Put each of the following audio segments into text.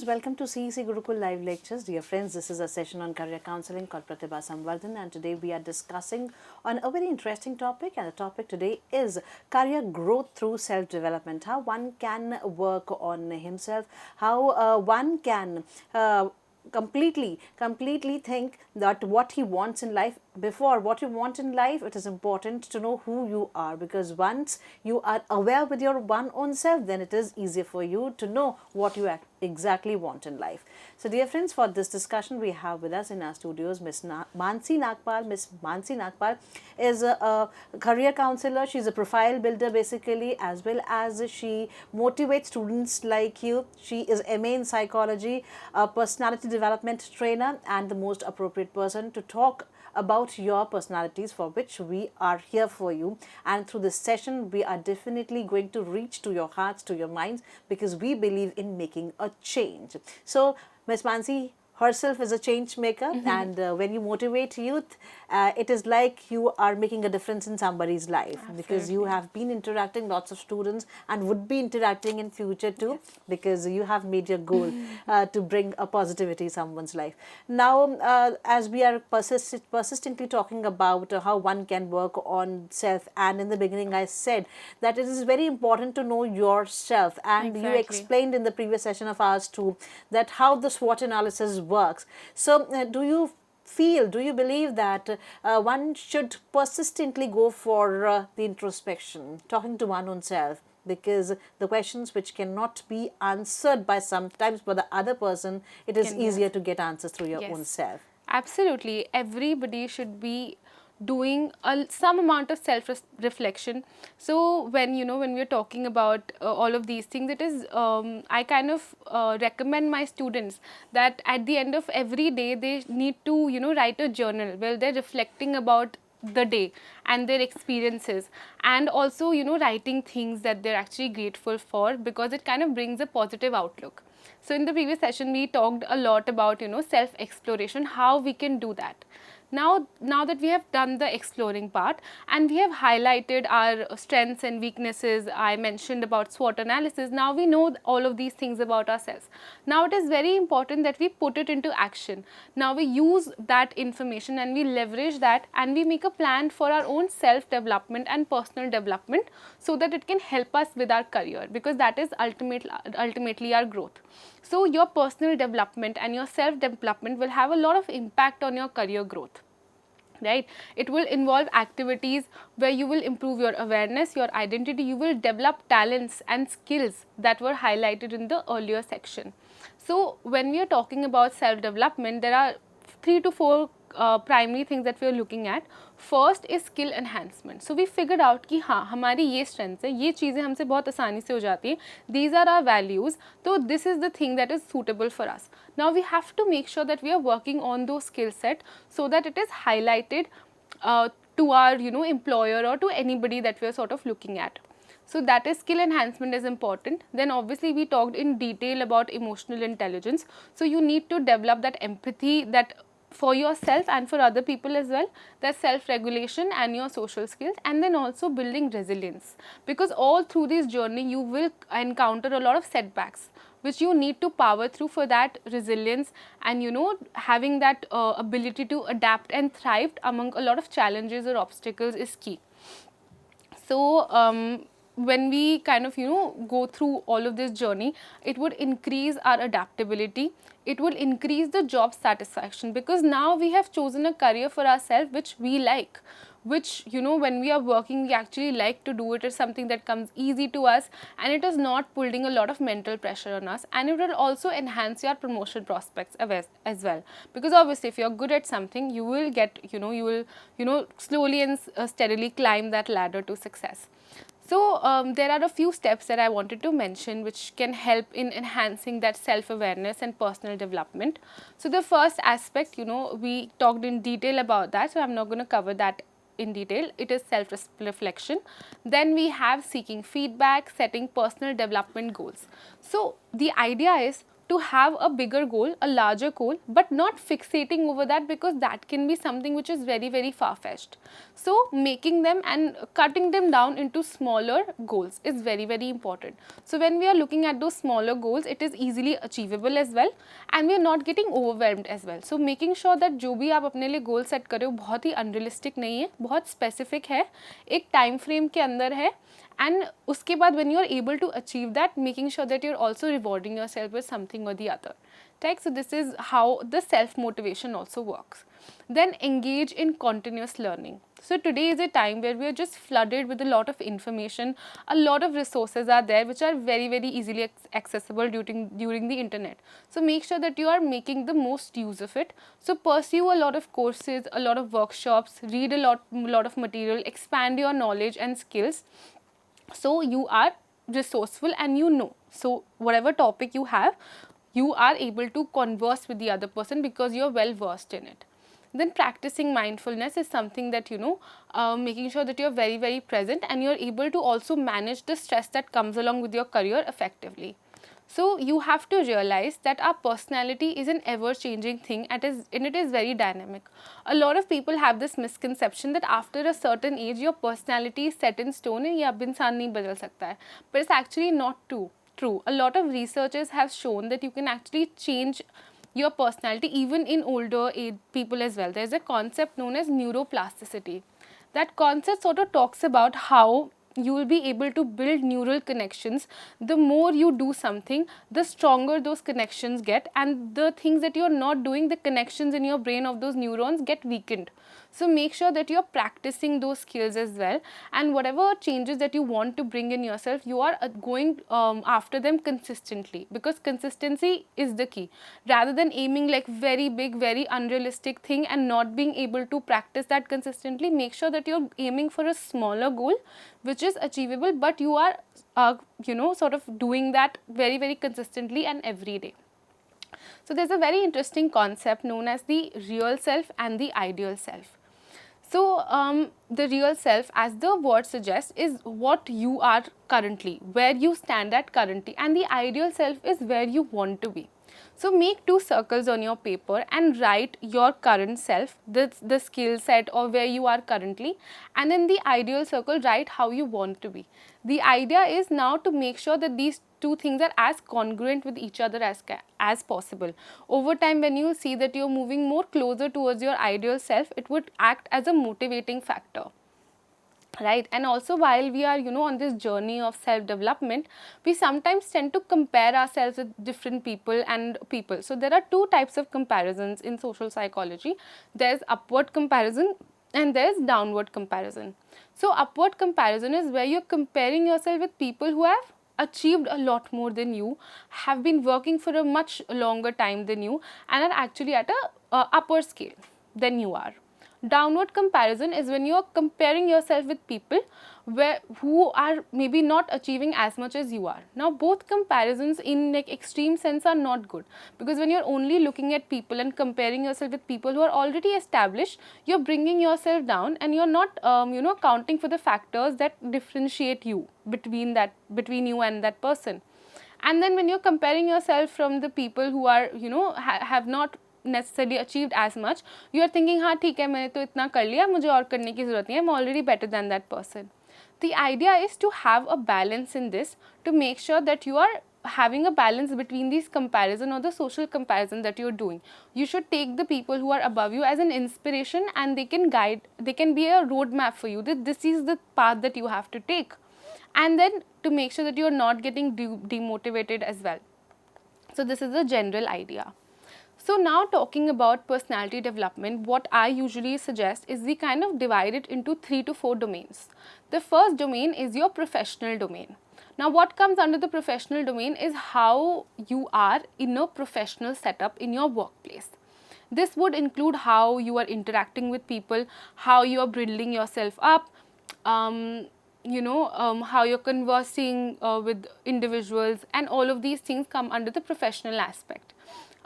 friends, welcome to CEC Gurukul live lectures. Dear friends, this is a session on career counseling called Pratibha Samvardhan, and today we are discussing on a very interesting topic, and the topic today is career growth through self-development, how one can work on himself, how one can completely think that what he wants in life. Before what you want in life, it is important to know who you are, because once you are aware with your one own self, then it is easier for you to know what you exactly want in life. So dear friends, for this discussion we have with us in our studios Miss Mansi Nagpal. Miss Mansi Nagpal is a career counselor. She's a profile builder basically, as well as she motivates students like you. She is MA in psychology, a personality development trainer, and the most appropriate person to talk about your personalities, for which we are here for you. And through this session we are definitely going to reach to your hearts, to your minds, because we believe in making a change. So Ms. Mansi herself is a change maker, and when you motivate youth, it is like you are making a difference in somebody's life. Absolutely. Because you have been interacting lots of students and would be interacting in future too. Yes. Because you have made your goal to bring a positivity in someone's life. Now as we are persistently talking about how one can work on self, and in the beginning I said that it is very important to know yourself, and you explained in the previous session of ours too that how the SWOT analysis works. So do you believe that one should persistently go for the introspection, talking to one own self, because the questions which cannot be answered by sometimes by the other person, it is easier to get answers through your own self? Absolutely. Everybody should be doing some amount of self-reflection. So when we're talking about all of these things, it is I kind of recommend my students that at the end of every day they need to write a journal where they're reflecting about the day and their experiences, and also writing things that they're actually grateful for, because it kind of brings a positive outlook. So in the previous session we talked a lot about self exploration, how we can do that. Now that we have done the exploring part and we have highlighted our strengths and weaknesses, I mentioned about SWOT analysis, now we know all of these things about ourselves. Now it is very important that we put it into action. Now we use that information and we leverage that, and we make a plan for our own self development and personal development, so that it can help us with our career, because that is ultimately our growth. So your personal development and your self development will have a lot of impact on your career growth. Right? It will involve activities where you will improve your awareness, your identity, you will develop talents and skills that were highlighted in the earlier section. So when we are talking about self-development, there are 3 to 4 primary things that we are looking at. First is skill enhancement. So we figured out कि हाँ हमारी ये strengths है, ये चीज़ें हमसे बहुत आसानी से हो जाती हैं. These are our values. So this is the thing that is suitable for us. Now we have to make sure that we are working on those skill set, so that it is highlighted to our employer or to anybody that we are sort of looking at. So that is skill enhancement is important. Then obviously we talked in detail about emotional intelligence. So you need to develop that empathy, that for yourself and for other people as well, that self-regulation and your social skills, and then also building resilience, because all through this journey you will encounter a lot of setbacks which you need to power through. For that resilience and having that ability to adapt and thrive among a lot of challenges or obstacles is key. So when we kind of go through all of this journey, it would increase our adaptability, it will increase the job satisfaction, because now we have chosen a career for ourselves which we like, which when we are working we actually like to do it. It's something that comes easy to us, and it is not putting a lot of mental pressure on us, and it will also enhance your promotion prospects as well, because obviously if you're good at something, you will get you will slowly and steadily climb that ladder to success. So there are a few steps that I wanted to mention which can help in enhancing that self-awareness and personal development. So the first aspect, we talked in detail about that, so I'm not going to cover that in detail. It is self-reflection. Then we have seeking feedback, setting personal development goals. So the idea is, to have a bigger goal, a larger goal, but not fixating over that, because that can be something which is very, very far-fetched. So making them and cutting them down into smaller goals is very, very important. So when we are looking at those smaller goals, it is easily achievable as well, and we are not getting overwhelmed as well. So making sure that जो भी आप अपने लिए goal set कर रहे हो बहुत ही unrealistic नहीं है, बहुत specific है, एक time frame के अंदर है, and उसके बाद when you are able to achieve that, making sure that you're also rewarding yourself with something or the other. Right? So this is how the self motivation also works. Then engage in continuous learning. So today is a time where we are just flooded with a lot of information, a lot of resources are there which are very, very easily accessible during the internet. So make sure that you are making the most use of it. So pursue a lot of courses, a lot of workshops, read a lot of material, expand your knowledge and skills. So you are resourceful and you know. So whatever topic you have, you are able to converse with the other person because you are well versed in it. Then practicing mindfulness is something that, you know, making sure that you are very, very present and you are able to also manage the stress that comes along with your career effectively. So you have to realize that our personality is an ever-changing thing and it is very dynamic. A lot of people have this misconception that after a certain age, your personality is set in stone and ये अब इंसान नहीं बदल सकता है. But it's actually not true. A lot of researchers have shown that you can actually change your personality even in older age people as well. There's a concept known as neuroplasticity. That concept sort of talks about how you will be able to build neural connections. The more you do something, the stronger those connections get, and the things that you are not doing, the connections in your brain of those neurons get weakened. So make sure that you are practicing those skills as well, and whatever changes that you want to bring in yourself, you are going after them consistently, because consistency is the key. Rather than aiming like very big, very unrealistic thing and not being able to practice that consistently, make sure that you're aiming for a smaller goal which is achievable, but you are you know, sort of doing that very, very consistently and every day. So there's a very interesting concept known as the real self and the ideal self. So the real self, as the word suggests, is what you are currently, where you stand at currently, and the ideal self is where you want to be. So make two circles on your paper and write your current self, the skill set or where you are currently, and in the ideal circle write how you want to be. The idea is now to make sure that these two things are as congruent with each other as possible. Over time, when you see that you're moving more closer towards your ideal self, it would act as a motivating factor. Right? And also, while we are, you know, on this journey of self-development, we sometimes tend to compare ourselves with different people. So there are two types of comparisons in social psychology. There's upward comparison and there's downward comparison. So upward comparison is where you're comparing yourself with people who have achieved a lot more than you, have been working for a much longer time than you, and are actually at a upper scale than you are. Downward comparison is when you are comparing yourself with people who are maybe not achieving as much as you are. Now both comparisons in like extreme sense are not good, because when you're only looking at people and comparing yourself with people who are already established, you're bringing yourself down and you're not you know, accounting for the factors that differentiate you between you and that person. And then when you're comparing yourself from the people who are, you know, have not necessarily achieved as much, you are thinking, हाँ ठीक है, मैंने तो इतना कर लिया, मुझे और करने की ज़रूरत नहीं है, I'm already better than that person. The idea is to have a balance in this, to make sure that you are having a balance between these comparison or the social comparison that you're doing. You should take the people who are above you as an inspiration, and they can be a roadmap for you, that this is the path that you have to take, and then to make sure that you're not getting demotivated as well. So this is the general idea. So now talking about personality development, what I usually suggest is we kind of divide it into 3 to 4 domains. The first domain is your professional domain. Now what comes under the professional domain is how you are in a professional setup in your workplace. This would include how you are interacting with people, how you are building yourself up, you know, how you're conversing with individuals, and all of these things come under the professional aspect.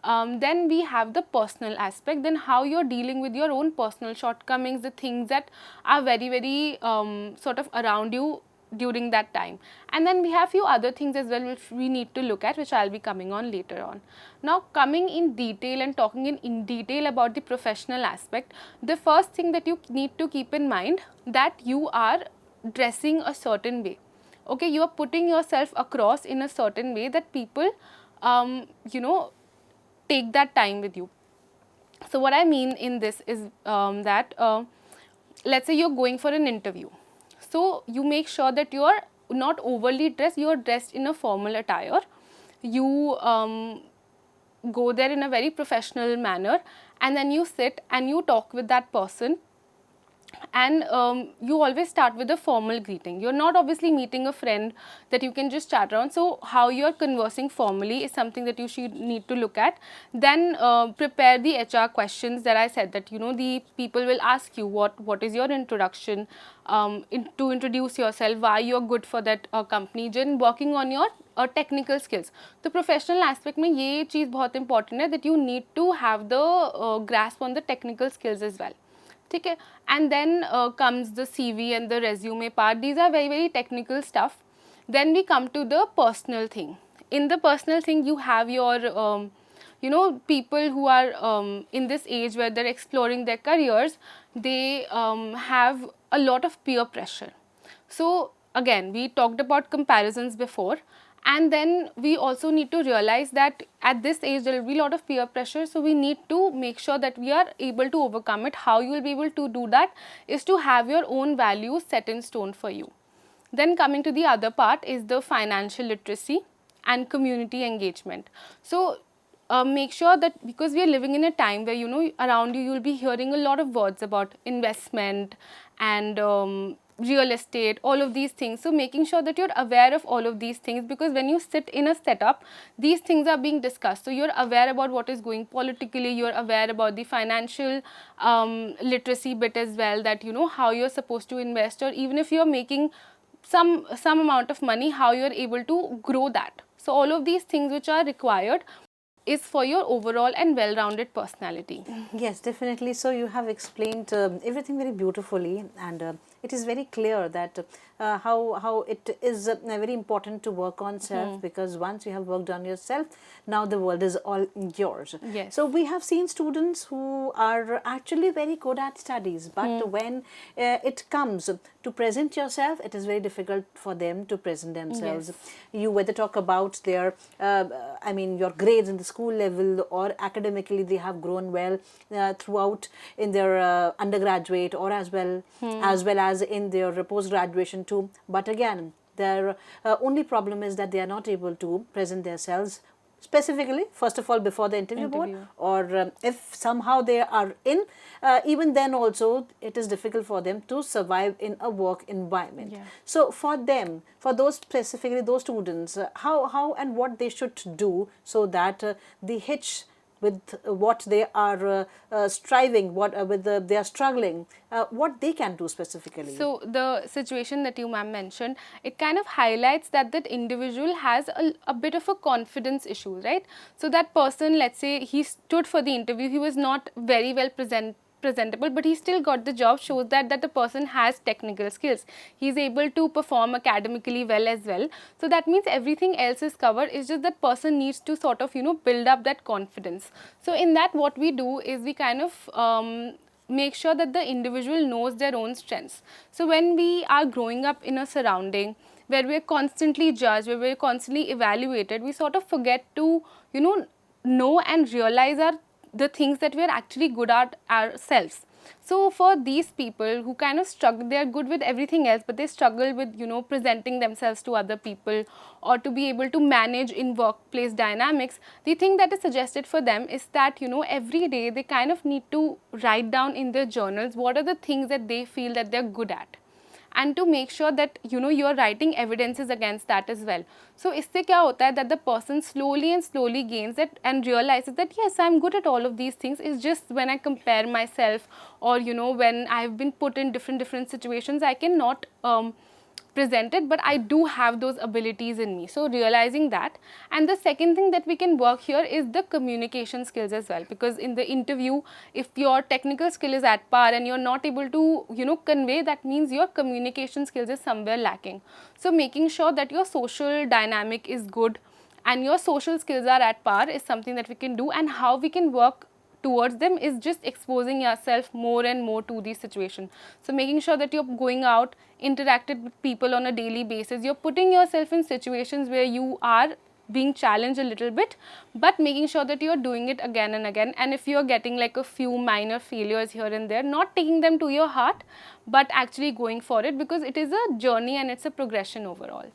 Then we have the personal aspect, then how you're dealing with your own personal shortcomings, the things that are very, very sort of around you during that time. And then we have few other things as well which we need to look at, which I'll be coming on later on. Now, coming in detail and talking in detail about the professional aspect, the first thing that you need to keep in mind that you are dressing a certain way. Okay, you are putting yourself across in a certain way that people, you know, take that time with you. So what I mean in this is that let's say you're going for an interview. So you make sure that you are not overly dressed, you are dressed in a formal attire. You go there in a very professional manner, and then you sit and you talk with that person. And you always start with a formal greeting. You're not obviously meeting a friend that you can just chat around. So how you're conversing formally is something that you should need to look at. Then prepare the HR questions that I said, that, you know, the people will ask you what is your introduction, to introduce yourself, why you're good for that company, then working on your technical skills. The professional aspect में ये चीज़ बहुत important है, that you need to have the grasp on the technical skills as well. ठीक है. And then comes the CV and the resume part. These are very, very technical stuff. Then we come to the personal thing. In the personal thing, you have your, you know, people who are in this age where they're exploring their careers, they have a lot of peer pressure. So again, we talked about comparisons before. And then we also need to realize that at this age there will be a lot of peer pressure, so we need to make sure that we are able to overcome it. How you will be able to do that is to have your own values set in stone for you. Then coming to the other part is the financial literacy and community engagement. So make sure that, because we are living in a time where, you know, around you will be hearing a lot of words about investment and real estate, all of these things. So making sure that you're aware of all of these things, because when you sit in a setup, these things are being discussed. So you're aware about what is going politically, you're aware about the financial literacy bit as well, that, you know, how you're supposed to invest, or even if you're making some amount of money, how you're able to grow that. So all of these things which are required is for your overall and well-rounded personality. Yes, definitely. So you have explained everything very beautifully, and it is very clear that how it is very important to work on self, because once you have worked on yourself, now the world is all yours. Yes. So we have seen students who are actually very good at studies, but when it comes to present yourself, it is very difficult for them to present themselves. Yes. You whether talk about their, I mean, your grades in the school level, or academically they have grown well throughout in their undergraduate, or as well as in their post graduation too. But again, their only problem is that they are not able to present themselves specifically, first of all, before the interview board, or if somehow they are in, even then also it is difficult for them to survive in a work environment. Yeah. So for them, for those specifically those students, how and what they should do so that the hitch with what they are striving, what with they are struggling, what they can do specifically. So the situation that you ma'am mentioned, it kind of highlights that that individual has a bit of a confidence issue, right? So that person, let's say he stood for the interview, he was not very well presentable, but he still got the job, shows that the person has technical skills. He is able to perform academically well as well. So that means everything else is covered. It's just that person needs to sort of, you know, build up that confidence. So in that, what we do is we kind of make sure that the individual knows their own strengths. So when we are growing up in a surrounding where we are constantly judged, where we are constantly evaluated, we sort of forget to, you know and realize the things that we are actually good at ourselves. So for these people who kind of struggle, they are good with everything else, but they struggle with, you know, presenting themselves to other people, or to be able to manage in workplace dynamics, the thing that is suggested for them is that, you know, every day they kind of need to write down in their journals what are the things that they feel that they're good at, and to make sure that, you know, you are writing evidences against that as well. So इससे क्या होता है that the person slowly and slowly gains it and realizes that yes, I'm good at all of these things. It's just when I compare myself, or, you know, when I've been put in different situations, I cannot presented, but I do have those abilities in me. So realizing that. And the second thing that we can work here is the communication skills as well, because in the interview, if your technical skill is at par and you're not able to, you know, convey, that means your communication skills is somewhere lacking. So making sure that your social dynamic is good and your social skills are at par is something that we can do. And how we can work towards them is just exposing yourself more and more to these situations. So making sure that you're going out, interacted with people on a daily basis, you're putting yourself in situations where you are being challenged a little bit, but making sure that you're doing it again and again. And if you're getting like a few minor failures here and there, not taking them to your heart, but actually going for it, because it is a journey and it's a progression overall.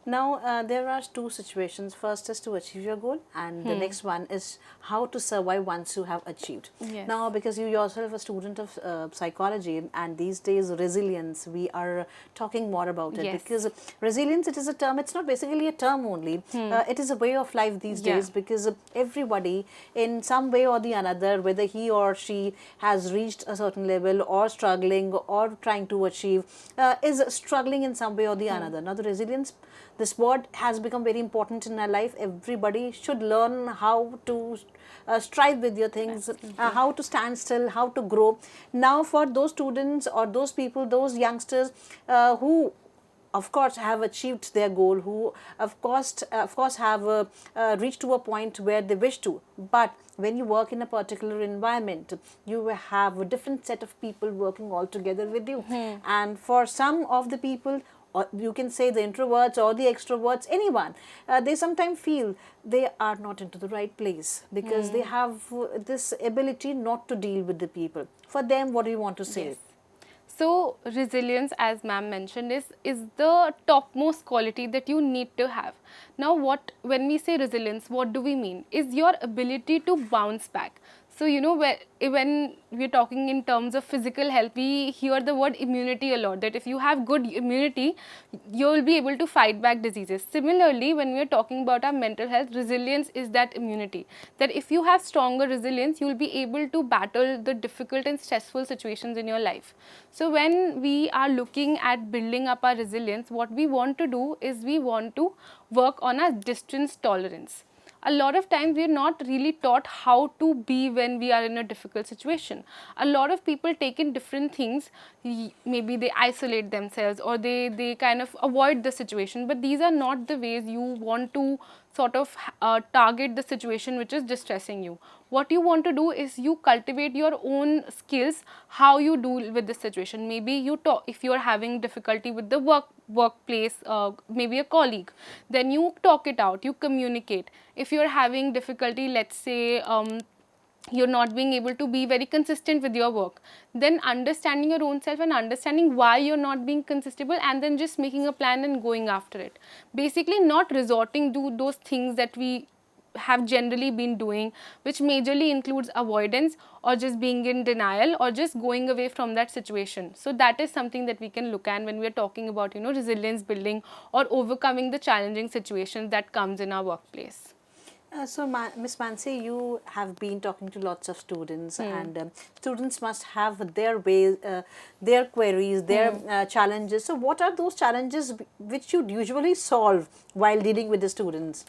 Now, there are two situations. First is to achieve your goal, and the next one is how to survive once you have achieved. Yes. Now, because you yourself a student of psychology, and these days resilience, we are talking more about it. Yes. Because resilience, it is a term, it's not basically a term only. It is a way of life these days, because everybody in some way or the another, whether he or she has reached a certain level or struggling or trying to achieve, is struggling in some way or the another. Now, the resilience, this word has become very important in our life. Everybody should learn how to strive with your things, how to stand still, how to grow. Now, for those students or those people, those youngsters who of course have achieved their goal, who of course have reached to a point where they wish to, but when you work in a particular environment, you have a different set of people working all together with you. And for some of the people, or you can say the introverts or the extroverts, anyone, they sometimes feel they are not into the right place, because they have this ability not to deal with the people. For them, what do you want to say? Yes. So resilience, as ma'am mentioned, is the topmost quality that you need to have. Now, when we say resilience, what do we mean? Is your ability to bounce back. So, you know, when we're talking in terms of physical health, we hear the word immunity a lot, that if you have good immunity, you'll be able to fight back diseases. Similarly, when we're talking about our mental health, resilience is that immunity, that if you have stronger resilience, you'll be able to battle the difficult and stressful situations in your life. So when we are looking at building up our resilience, what we want to do is we want to work on our distance tolerance. A lot of times we are not really taught how to be when we are in a difficult situation. A lot of people take in different things, maybe they isolate themselves or they kind of avoid the situation, but these are not the ways you want to sort of target the situation which is distressing you. What you want to do is you cultivate your own skills, how you deal with the situation. Maybe you talk, if you are having difficulty with the workplace, maybe a colleague, then you talk it out, you communicate. If you are having difficulty, let's say you're not being able to be very consistent with your work, then understanding your own self and understanding why you're not being consistent, and then just making a plan and going after it. Basically not resorting to those things that we have generally been doing, which majorly includes avoidance or just being in denial or just going away from that situation. So that is something that we can look at when we are talking about, you know, resilience building or overcoming the challenging situations that comes in our workplace. So, Miss Mansi, you have been talking to lots of students, and students must have their ways, their queries, their challenges. So, what are those challenges which you usually solve while dealing with the students?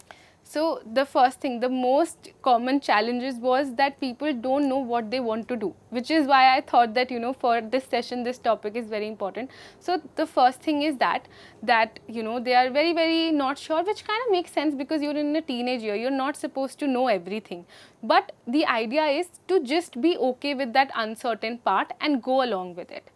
So the first thing, the most common challenges was that people don't know what they want to do, which is why I thought that, you know, for this session, this topic is very important. So the first thing is that you know, they are very, very not sure, which kind of makes sense because you're in a teenage year, you're not supposed to know everything. But the idea is to just be okay with that uncertain part and go along with it.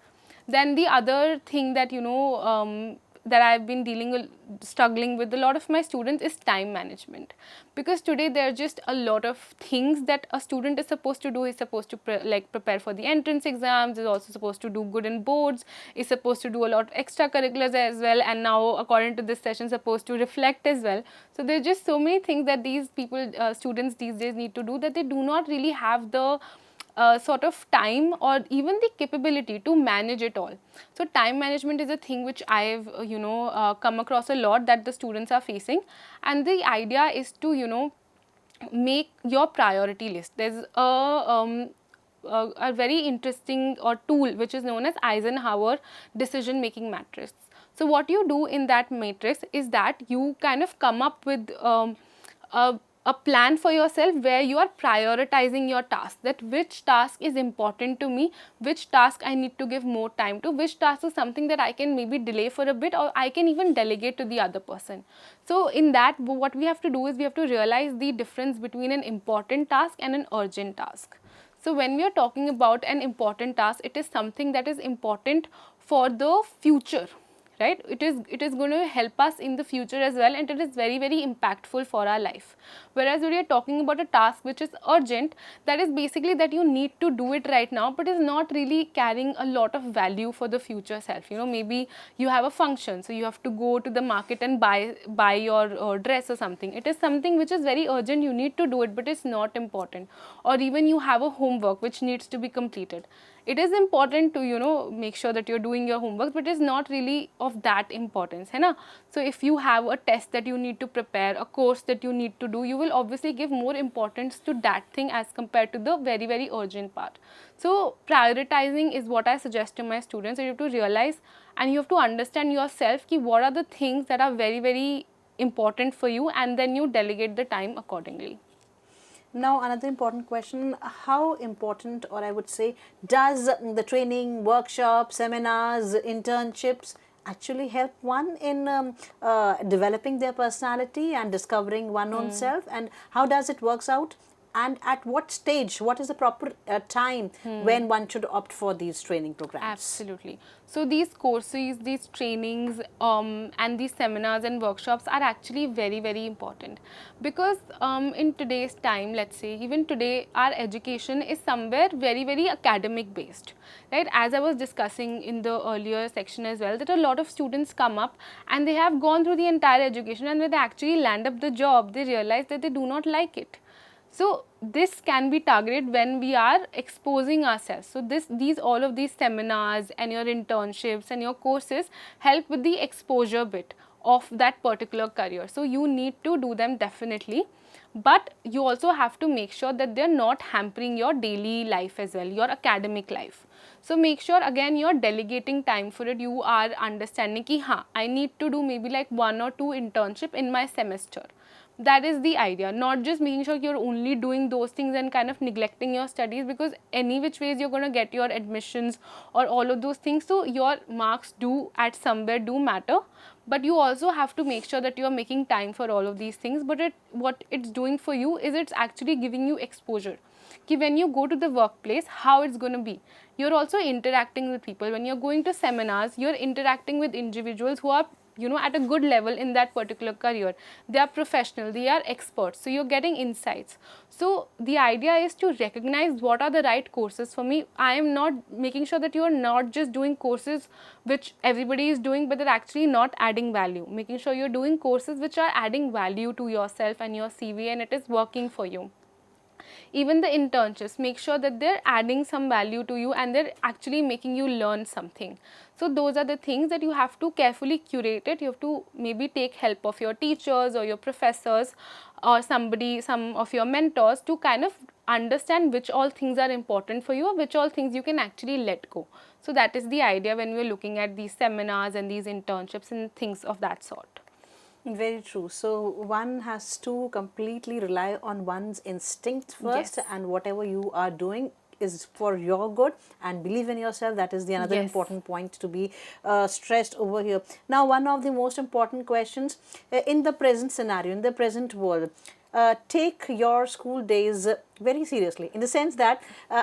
Then the other thing that, you know, that I've been struggling with a lot of my students is time management, because today there are just a lot of things that a student is supposed to do. Is supposed to prepare for the entrance exams, is also supposed to do good in boards, is supposed to do a lot of extracurriculars as well, and now according to this session supposed to reflect as well. So there's just so many things that these people, students these days need to do, that they do not really have the sort of time or even the capability to manage it all. So time management is a thing which I've you know, come across a lot, that the students are facing, and the idea is to, you know, make your priority list. There's a very interesting tool which is known as Eisenhower decision making matrix. So what you do in that matrix is that you kind of come up with a, a plan for yourself where you are prioritizing your task, that which task is important to me, which task I need to give more time to, which task is something that I can maybe delay for a bit, or I can even delegate to the other person. So in that, what we have to do is we have to realize the difference between an important task and an urgent task. So when we are talking about an important task, it is something that is important for the future, right? It is going to help us in the future as well, and it is very, very impactful for our life. Whereas when we are talking about a task which is urgent, that is basically that you need to do it right now, but is not really carrying a lot of value for the future self. You know, maybe you have a function, so you have to go to the market and buy your dress or something. It is something which is very urgent, you need to do it, but it's not important. Or even you have a homework which needs to be completed. It is important to, you know, make sure that you're doing your homework, but it's not really of that importance, है ना? So if you have a test that you need to prepare, a course that you need to do, you will obviously give more importance to that thing as compared to the very, very urgent part. So prioritizing is what I suggest to my students. You have to realize and you have to understand yourself ki what are the things that are very, very important for you, and then you delegate the time accordingly. Now, another important question, how important, or I would say, does the training, workshops, seminars, internships actually help one in developing their personality and discovering one own self, and how does it works out? And at what stage, what is the proper time when one should opt for these training programs? Absolutely. So these courses, these trainings and these seminars and workshops are actually very, very important, because in today's time, let's say even today, our education is somewhere very, very academic based, right? As I was discussing in the earlier section as well, that a lot of students come up and they have gone through the entire education, and when they actually land up the job, they realize that they do not like it. So this can be targeted when we are exposing ourselves. So all of these seminars and your internships and your courses help with the exposure bit of that particular career. So you need to do them definitely, but you also have to make sure that they're not hampering your daily life as well, your academic life. So make sure again you're delegating time for it. You are understanding ki I need to do maybe like 1 or 2 internship in my semester. That is the idea, not just making sure you're only doing those things and kind of neglecting your studies, because any which ways you're going to get your admissions or all of those things. So your marks do at somewhere do matter, but you also have to make sure that you're making time for all of these things. But what it's doing for you is it's actually giving you exposure. Ki when you go to the workplace, how it's going to be. You're also interacting with people. When you're going to seminars, you're interacting with individuals who are, you know, at a good level in that particular career. They are professional, they are experts, so you're getting insights. So the idea is to recognize what are the right courses for me. I am not making sure that you are not just doing courses which everybody is doing, but they're actually not adding value. Making sure you're doing courses which are adding value to yourself and your CV, and it is working for you. Even the internships, make sure that they're adding some value to you and they're actually making you learn something. So those are the things that you have to carefully curate it. You have to maybe take help of your teachers or your professors or some of your mentors to kind of understand which all things are important for you or which all things you can actually let go. So that is the idea when we're looking at these seminars and these internships and things of that sort. Very true. So one has to completely rely on one's instinct first, Yes. and whatever you are doing is for your good, and believe in yourself. That is the another Yes. important point to be stressed over here. Now, one of the most important questions in the present scenario, in the present world, take your school days very seriously, in the sense that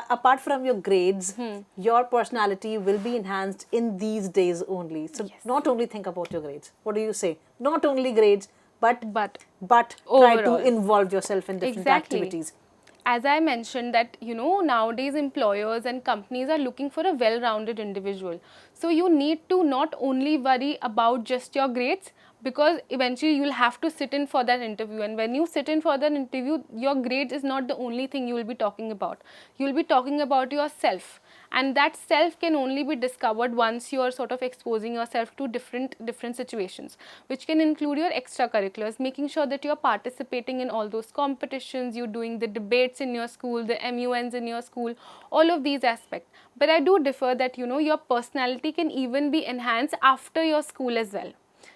apart from your grades, your personality will be enhanced in these days only. So Yes. not only think about your grades. What do you say? Not only grades, but try to overall. involve yourself in different Exactly. activities. As I mentioned that, you know, nowadays employers and companies are looking for a well-rounded individual. So you need to not only worry about just your grades, because eventually you will have to sit in for that interview, and when you sit in for that interview, your grades is not the only thing you will be talking about. You will be talking about yourself, and that self can only be discovered once you are sort of exposing yourself to different situations, which can include your extracurriculars, making sure that you are participating in all those competitions, you're doing the debates in your school, the MUNs in your school, all of these aspects. But I do differ that, you know, your personality can even be enhanced after your school as well.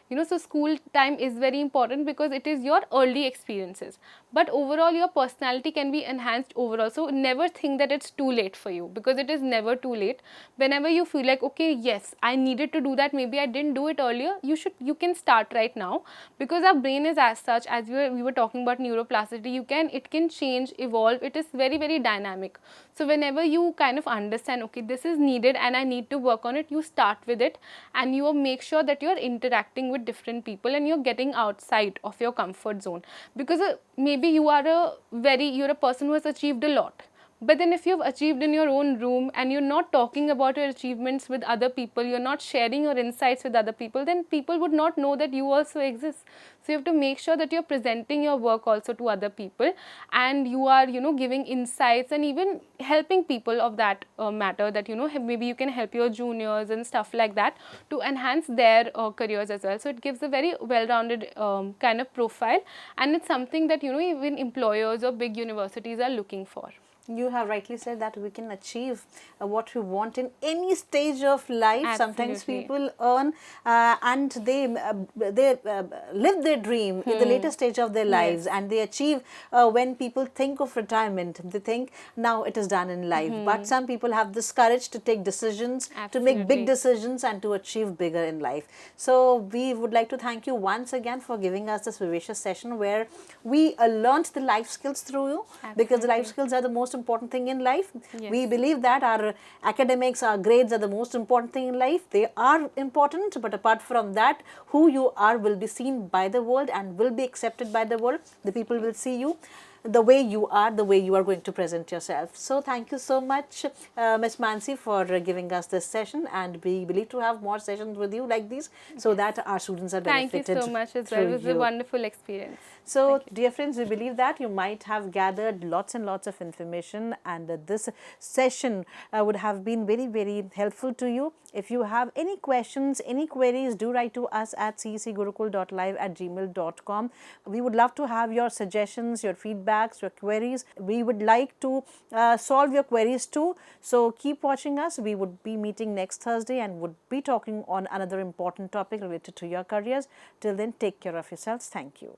You know, so school time is very important because it is your early experiences, but overall your personality can be enhanced overall. So never think that it's too late for you, because it is never too late. Whenever you feel like, okay, yes, I needed to do that, maybe I didn't do it earlier, you can start right now, because our brain is as such, as we were talking about neuroplasticity, it can change, evolve, it is very dynamic. So whenever you kind of understand, okay, this is needed and I need to work on it, you start with it, and you make sure that you're interacting with different people and you're getting outside of your comfort zone. Because maybe you're a person who has achieved a lot, but then if you've achieved in your own room and you're not talking about your achievements with other people, you're not sharing your insights with other people, then people would not know that you also exist. So you have to make sure that you're presenting your work also to other people, and you are, you know, giving insights and even helping people of that matter, that, you know, maybe you can help your juniors and stuff like that to enhance their careers as well. So it gives a very well-rounded kind of profile, and it's something that, you know, even employers or big universities are looking for. You have rightly said that we can achieve what we want in any stage of life. Absolutely. Sometimes people earn and they live their dream in the later stage of their lives, and they achieve when people think of retirement. They think now it is done in life. But some people have this courage to take decisions, to make big decisions, and to achieve bigger in life. So we would like to thank you once again for giving us this vivacious session where we learned the life skills through you. Because the life skills are the most important thing in life. Yes. We believe that our academics, our grades are the most important thing in life. They are important, but apart from that, who you are will be seen by the world and will be accepted by the world. The people will see you the way you are, the way you are going to present yourself. So thank you so much, Ms. Mansi, for giving us this session, and we believe to have more sessions with you like these, so that our students are benefited. Thank you so much as well. It was a wonderful experience. So, dear friends, we believe that you might have gathered lots and lots of information, and this session would have been very helpful to you. If you have any questions, any queries, do write to us at cecgurukul.live@gmail.com. We would love to have your suggestions, your feedbacks, your queries. We would like to solve your queries too. So, keep watching us. We would be meeting next Thursday and would be talking on another important topic related to your careers. Till then, take care of yourselves. Thank you.